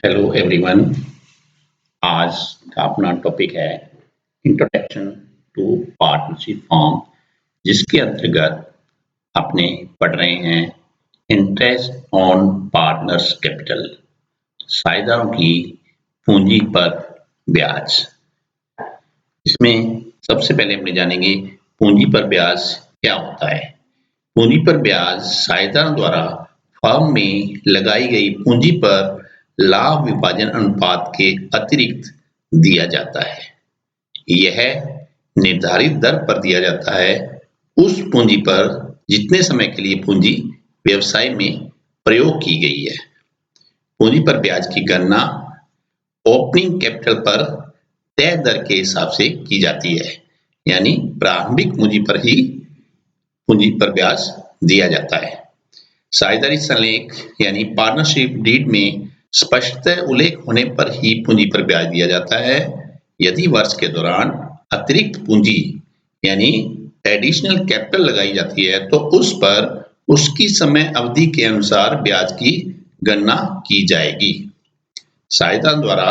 Hello everyone. आज का अपना टॉपिक है इंट्रोडक्शन टू पार्टनरशिप फॉर्म, जिसके अंतर्गत अपने पढ़ रहे हैं इंटरेस्ट ऑन पार्टनर्स कैपिटल, साझेदारों की पूंजी पर ब्याज। इसमें सबसे पहले हमने जानेंगे पूंजी पर ब्याज क्या होता है। पूंजी पर ब्याज साझेदारों द्वारा फर्म में लगाई गई पूंजी पर लाभ विभाजन अनुपात के अतिरिक्त दिया जाता है। यह निर्धारित दर पर दिया जाता है उस पूंजी पर जितने समय के लिए पूंजी व्यवसाय में प्रयोग की गई है। पूंजी पर ब्याज की गणना ओपनिंग कैपिटल पर तय दर के हिसाब से की जाती है, यानी प्रारंभिक पूंजी पर ही पूंजी पर ब्याज दिया जाता है। साझेदारी संलेख यानी पार्टनरशिप डीड में स्पष्टतः उल्लेख होने पर ही पूंजी पर ब्याज दिया जाता है। यदि वर्ष के दौरान अतिरिक्त पूंजी यानी एडिशनल कैपिटल लगाई जाती है तो उस पर उसकी समय अवधि के अनुसार ब्याज की गणना की जाएगी। साझेदार द्वारा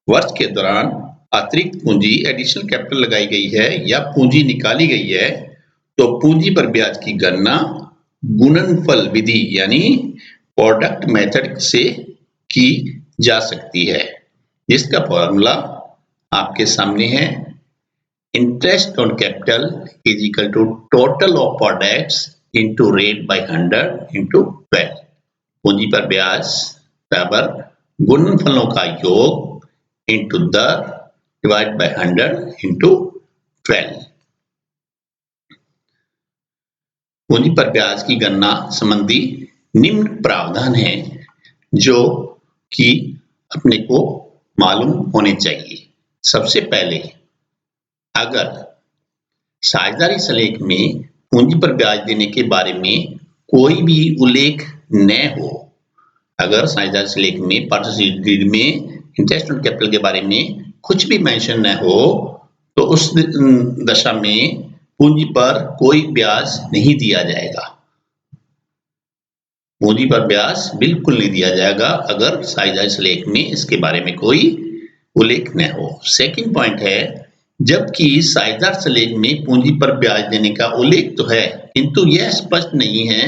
वर्ष के दौरान अतिरिक्त पूंजी एडिशनल कैपिटल लगाई गई है या पूंजी निकाली गई है तो पूंजी पर ब्याज की गणना गुणनफल विधि यानी प्रोडक्ट मेथड से की जा सकती है, जिसका फॉर्मूला आपके सामने है। Interest on capital is equal to total of products into rate by 100 into 12। पूंजी पर ब्याज बराबर गुणनफलों का योग इंटू दर डिवाइड बाई 100 इंटू 12। पूंजी पर ब्याज की गणना संबंधी निम्न प्रावधान है जो कि अपने को मालूम होने चाहिए। सबसे पहले, अगर साझेदारी संलेख में पूंजी पर ब्याज देने के बारे में कोई भी उल्लेख न हो, अगर साझेदारी संलेख में पार्टनरशिप डीड में इंटरेस्ट ऑन कैपिटल के बारे में कुछ भी मेंशन न हो, तो उस दशा में पूंजी पर कोई ब्याज नहीं दिया जाएगा। पूंजी पर ब्याज बिल्कुल नहीं दिया जाएगा अगर साझेदारी संलेख में इसके बारे में कोई उल्लेख न हो। सेकंड पॉइंट है, जबकि साझेदार संलेख में पूंजी पर ब्याज देने का उल्लेख तो है, किंतु यह स्पष्ट नहीं है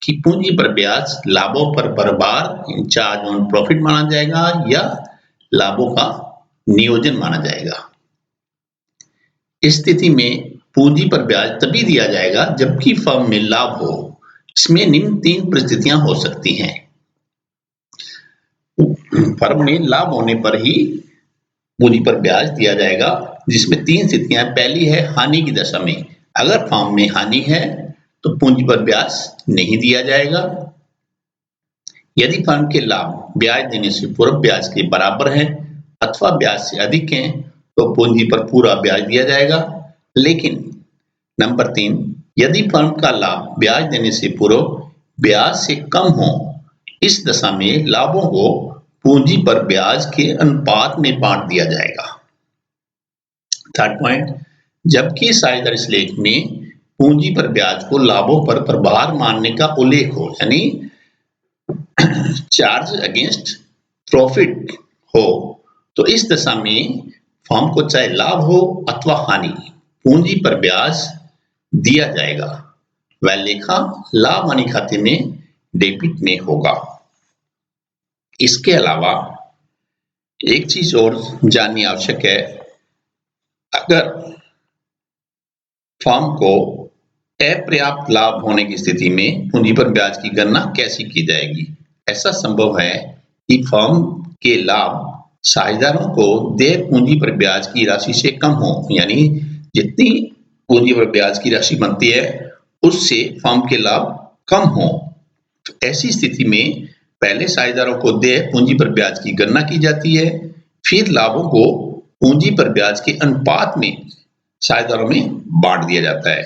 कि पूंजी पर ब्याज लाभों पर बराबर चार्ज ऑन प्रॉफिट माना जाएगा या लाभों का नियोजन माना जाएगा। इस स्थिति में पूंजी पर ब्याज तभी दिया जाएगा जबकि फर्म में लाभ हो। इसमें निम्न 3 परिस्थितियां हो सकती हैं। फर्म में लाभ होने पर ही पूंजी पर ब्याज दिया जाएगा, जिसमें 3 स्थितियां। पहली है हानि की दशा में। अगर फर्म में हानि है तो पूंजी पर ब्याज नहीं दिया जाएगा। यदि फर्म के लाभ ब्याज देने से पूर्व ब्याज के बराबर हैं अथवा ब्याज से अधिक हैं तो पूंजी पर पूरा ब्याज दिया जाएगा। लेकिन नंबर 3, यदि फर्म का लाभ ब्याज देने से पूर्व ब्याज से कम हो, इस दशा में लाभों को पूंजी पर ब्याज के अनुपात में बांट दिया जाएगा। थर्ड पॉइंट, जबकि साझेदारी संलेख में पूंजी पर ब्याज को लाभों पर प्रभार मानने का उल्लेख हो, यानी चार्ज अगेंस्ट प्रॉफिट हो, तो इस दशा में फर्म को चाहे लाभ हो अथवा हानि, पूंजी पर ब्याज दिया जाएगा। वह लेखा लाभ हानि खाते में डेबिट में होगा। इसके अलावा एक चीज और जाननी आवश्यक है, अगर फर्म को अपर्याप्त लाभ होने की स्थिति में पूंजी पर ब्याज की गणना कैसे की जाएगी। ऐसा संभव है कि फर्म के लाभ साझेदारों को देय पूंजी पर ब्याज की राशि से कम हो, यानी जितनी पूंजी पर ब्याज की राशि बनती है उससे फर्म के लाभ कम हो। तो ऐसी स्थिति में पहले साझेदारों को देय पूंजी पर ब्याज की गणना की जाती है, फिर लाभों को पूंजी पर ब्याज के अनुपात में साझेदारों में बांट दिया जाता है।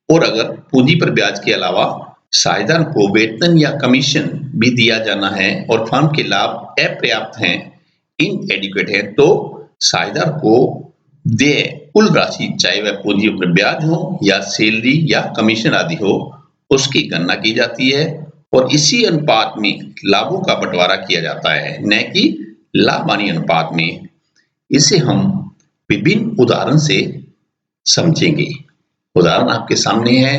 और अगर पूंजी पर ब्याज के अलावा साझेदार को वेतन या कमीशन भी दिया जाना है और फर्म के लाभ अपर्याप्त हैं, इनएडिक्वेट है, तो साझेदार को देय कुल राशि, चाहे वह पूंजी पर ब्याज हो या सैलरी या कमीशन आदि हो, उसकी गणना की जाती है और इसी अनुपात में लाभों का बंटवारा किया जाता है, न कि लाभ-हानि अनुपात में। इसे हम विभिन्न उदाहरण से समझेंगे। उदाहरण आपके सामने है।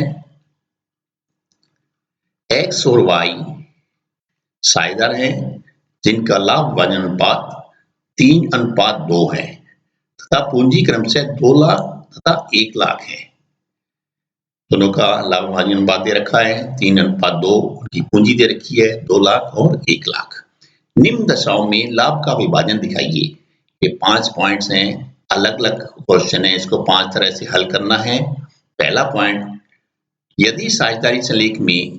एक्स और वाई साझेदार हैं जिनका लाभ विभाजन अनुपात 3:2 है तथा पूंजी क्रमशः 2 लाख तथा 1 लाख है। दोनों का लाभ विभाजन अनुपात दे रखा है 3:2, उनकी पूंजी दे रखी है 2 लाख और 1 लाख। निम्न दशाओं में लाभ का विभाजन दिखाइए। ये 5 पॉइंट्स हैं, अलग-अलग क्वेश्चन है, इसको 5 तरह से हल करना है। पहला पॉइंट, यदि साझेदारी संलेख में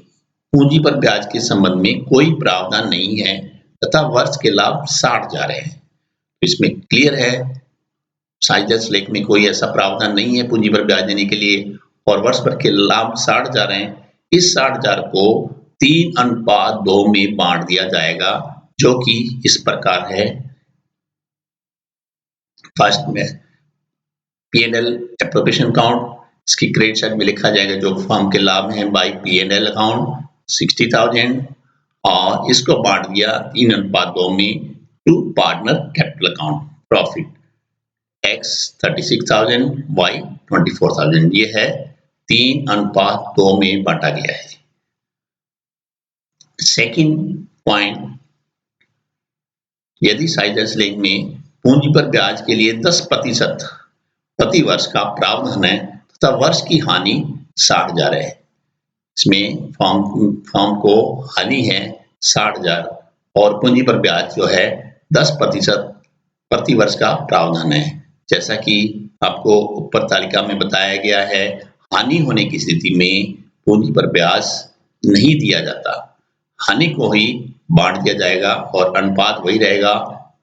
पूंजी पर ब्याज के संबंध में कोई प्रावधान नहीं है तथा वर्ष के लाभ 60,000 है। इसमें क्लियर है, साझेदारी संलेख में कोई ऐसा प्रावधान नहीं है पूंजी पर ब्याज देने के लिए और वर्ष भर के लाभ 60,000 हैं। इस 60,000 को 3:2 में बांट दिया जाएगा, जो कि इस प्रकार है। फर्स्ट में P&L एप्रोप्रिएशन अकाउंट, इसकी क्रेडिट साइड में लिखा जाएगा जो फर्म के लाभ हैं बाय P&L अकाउंट 60,000 और इसको बांट दिया 3:2 में two partner capital account profit X 36,000 Y 24,000। ये है 3:2 में बांटा गया है। सेकंड पॉइंट, यदि साझेदारी संलेख में पूंजी पर ब्याज के लिए 10% प्रति वर्ष का प्रावधान है तथा वर्ष की हानि 60,000 है। इसमें फर्म को हानि है 60,000 और पूंजी पर ब्याज जो है 10% प्रति वर्ष का प्रावधान है। जैसा कि आपको ऊपर तालिका में बताया गया है, हानि होने की स्थिति में पूंजी पर ब्याज नहीं दिया जाता, हानि को ही बांट दिया जाएगा और अनुपात वही रहेगा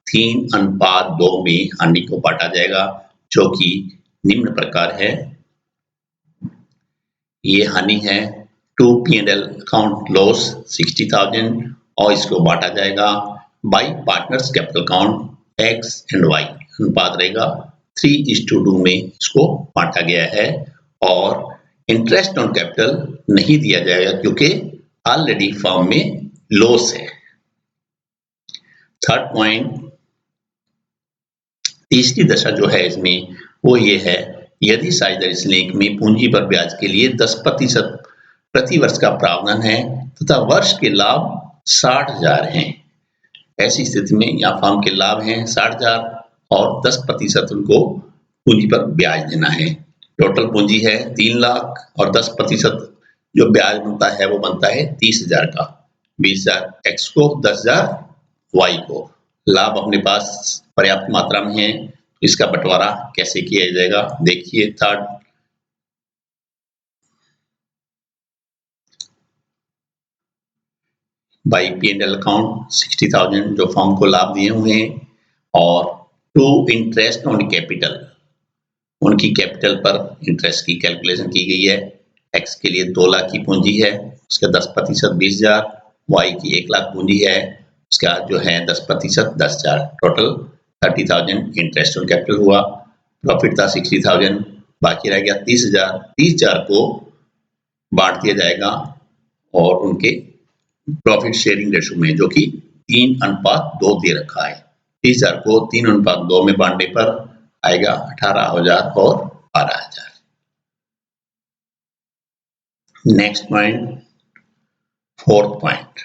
3:2 में हानि को बांटा जाएगा, जो कि निम्न प्रकार है। ये हानि है टू P&L अकाउंट लॉस 60,000 और इसको बांटा जाएगा bye partners capital account X and Y। अनुपात रहेगा 3:2 में इसको बांटा गया है और इंटरेस्ट ऑन कैपिटल नहीं दिया जाएगा क्योंकि ऑलरेडी फर्म में लॉस है। थर्ड पॉइंट, तीसरी दशा जो है इसमें वो ये है, यदि साझेदारी संलेख में पूंजी पर ब्याज के लिए 10% प्रति वर्ष का प्रावधान है तथा वर्ष के लाभ 60,000 हैं। ऐसी स्थिति में यहाँ फर्म के लाभ हैं 60,000 और 10% उनको पूंजी पर ब्याज देना है। टोटल पूंजी है 3 लाख और 10% जो ब्याज बनता है वो बनता है 30,000 का। 20,000 X को, 10,000 Y को। लाभ अपने पास पर्याप्त मात्रा में है, तो इसका बंटवारा कैसे किया जाएगा देखिए। थर्ड, बाई P&L अकाउंट 60,000 जो फर्म को लाभ दिए हुए हैं और टू इंटरेस्ट ऑन कैपिटल, उनकी कैपिटल पर इंटरेस्ट की कैलकुलेशन की गई है। X के लिए 2 लाख की पूंजी है, उसका 10% 20,000, Y की 1 लाख पूंजी है, उसका जो है 10% 10,000, टोटल 30,000 इंटरेस्ट ऑन कैपिटल हुआ। प्रॉफिट था 60,000, बाकी रह गया 30,000। 30,000 को बांट दिया जाएगा और उनके प्रॉफिट शेयरिंग रेशो में, जो कि 3:2 दे रखा है। 30,000 को 3:2 में बांटने पर आएगा 18,000 और 12,000। नेक्स्ट पॉइंट, फोर्थ पॉइंट,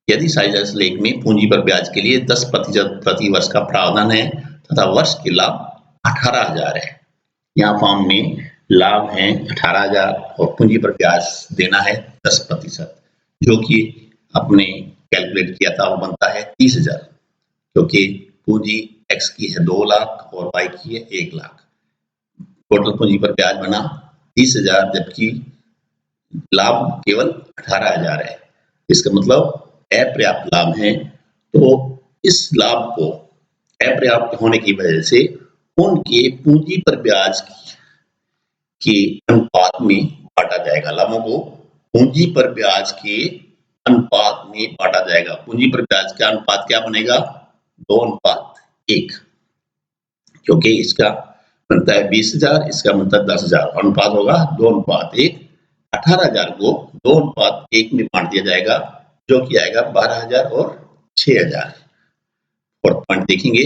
यदि साझेदारी संलेख में पूंजी पर ब्याज के लिए 10% प्रति वर्ष का प्रावधान है तथा वर्ष के लाभ 18,000 है। यहाँ फर्म में लाभ है 18,000 और पूंजी पर ब्याज देना है 10%, जो कि आपने कैलकुलेट किया था वो बनता है 30,000, क्योंकि पूंजी X की है 2 लाख और Y की है 1 लाख। टोटल पूंजी पर ब्याज बना 30,000 जबकि लाभ केवल 18,000 है। इसका मतलब अपर्याप्त लाभ है, तो इस लाभ को अपर्याप्त होने की वजह से उनके पूंजी पर ब्याज के अनुपात में बांटा जाएगा। लाभों को पूंजी पर ब्याज के अनुपात में बांटा जाएगा। पूंजी पर ब्याज का अनुपात क्या बनेगा? 2:1, क्योंकि इसका बनता है 20,000, इसका बनता है 10,000, अनुपात होगा 2:1। 18,000 को 2:1 में बांट दिया जाएगा, जो कि आएगा 12,000 और 6,000। और पॉइंट देखेंगे,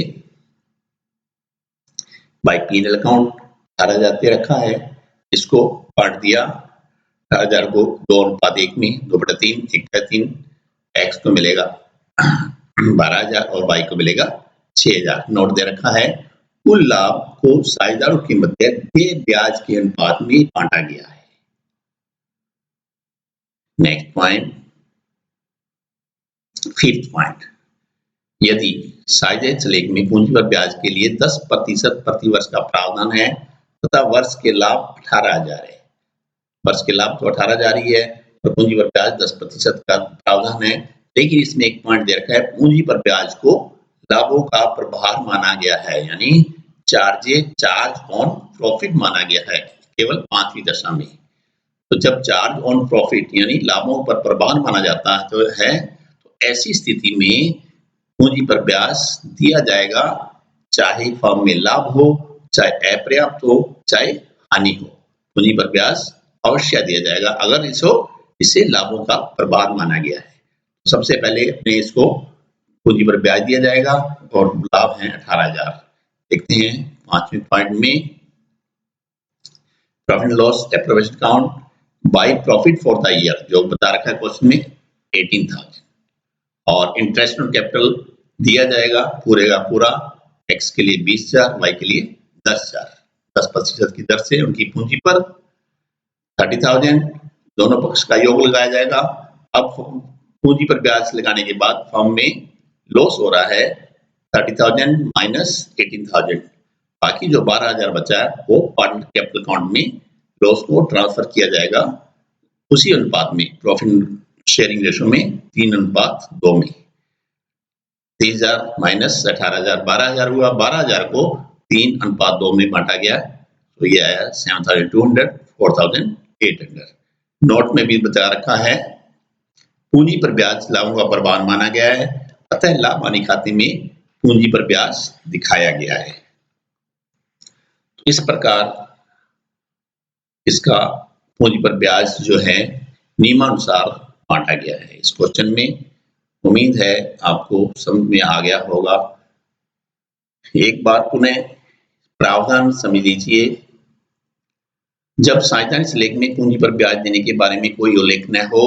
बाय P&L अकाउंट 18,000 पे रखा है, इसको बांट दिया 18,000 को 2:1 में, 2/3, 1/3, X को मिलेगा 12,000 और Y को मिलेगा 6,000। नोट दे रखा है, कुल लाभ को साझेदारों के मध्य देय ब्याज के अनुपात में बांटा गया है। नेक्स्ट पॉइंट, फिफ्थ पॉइंट, यदि साझेदारी लेख में पूंजी पर ब्याज के लिए 10% प्रतिवर्ष का प्रावधान है तथा वर्ष के लाभ 18,000 है। वर्ष के लाभ तो 18,000 ही है और पूंजी पर ब्याज 10% का प्रावधान है, लेकिन इसमें एक पॉइंट दे रखा है, पूंजी पर ब्याज को लाभों का प्रभार माना गया है, यानी चार्ज ऑन प्रॉफिट माना गया है केवल 5वीं दशा में। तो जब चार्ज ऑन प्रॉफिट यानी लाभों पर प्रभार माना जाता है तो ऐसी स्थिति में पूंजी पर ब्याज दिया जाएगा, चाहे फर्म में लाभ हो, चाहे अपर्याप्त हो, चाहे हानि हो, पूंजी पर ब्याज अवश्य दिया जाएगा अगर इसे लाभों का प्रभार माना गया है। सबसे पहले अपने इसको पूंजी पर ब्याज दिया जाएगा और लाभ है 18,000। देखते हैं 5वें पॉइंट में, profit loss appropriation account by profit for the year, जो बता रखा है क्वेश्चन में 18,000, और इंटरेस्ट ऑन कैपिटल दिया जाएगा पूरे का पूरा, X के लिए 20,000, Y के लिए 10,000, 10% की दर से उनकी पूंजी पर 30,000, दोनों पक्ष का योग लगाया जाएगा। अब पूंजी पर ब्याज लगाने के बाद फर्म में लॉस हो रहा है 30,000 माइनस 18,000, बाकी जो 12,000 बचा है वो पार्टनर कैपिटल अकाउंट में लॉस को ट्रांसफर किया जाएगा उसी अनुपात में, प्रॉफिट शेयरिंग रेशो में 3:2 में। 30,000 माइनस 18,000 12,000 हुआ, 12,000 को 3:2 में बांटा गया, तो ये आया 7,200, 4,800। नोट में भी बता रखा है, पूंजी पर ब्याज लाभों का प्रभार माना गया है, अतः लाभ हानि खाते में पूंजी पर ब्याज दिखाया गया है। तो इस प्रकार इसका पूंजी पर ब्याज जो है नियमानुसार बांटा गया है। इस क्वेश्चन में उम्मीद है आपको समझ में आ गया होगा। एक बार पुनः प्रावधान समझ लीजिए, जब साझेदारी लेख में पूंजी पर ब्याज देने के बारे में कोई उल्लेख न हो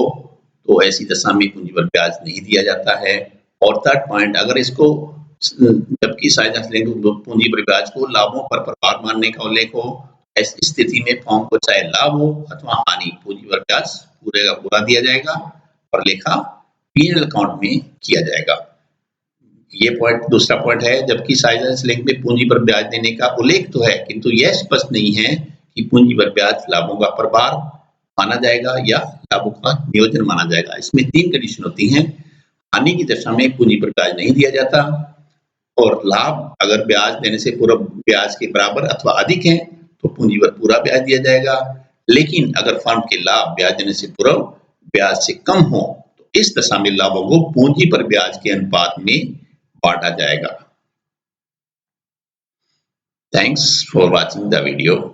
तो ऐसी दशा में पूंजी पर ब्याज नहीं दिया जाता है। और थर्ड पॉइंट, अगर इसको जबकि साझेदारी लेख में पूंजी पर ब्याज को लाभों पर प्रभार मानने का उल्लेख हो, ऐसी स्थिति में फर्म को चाहे लाभ हो अथवा हानि, पूंजी पर ब्याज पूरे का पूरा दिया जाएगा और लेखा P&L अकाउंट में किया जाएगा। ये पॉइंट दूसरा पॉइंट है, जबकि साझेदारी लेख में पूंजी पर ब्याज देने का उल्लेख तो है किंतु यह स्पष्ट नहीं है कि पूंजी पर ब्याज लाभों का प्रभार माना जाएगा या लाभों का नियोजन माना जाएगा। इसमें 3 कंडीशन होती हैं। हानि की दशा में पूंजी पर ब्याज नहीं दिया जाता, और लाभ अगर ब्याज देने से पूर्व ब्याज के बराबर अथवा अधिक है तो पूंजी पर पूरा ब्याज दिया जाएगा, लेकिन अगर फर्म के लाभ ब्याज देने से पूर्व ब्याज से कम हो तो इस दशा में लाभों को पूंजी पर ब्याज के अनुपात में बांटा जाएगा। Thanks for watching the video.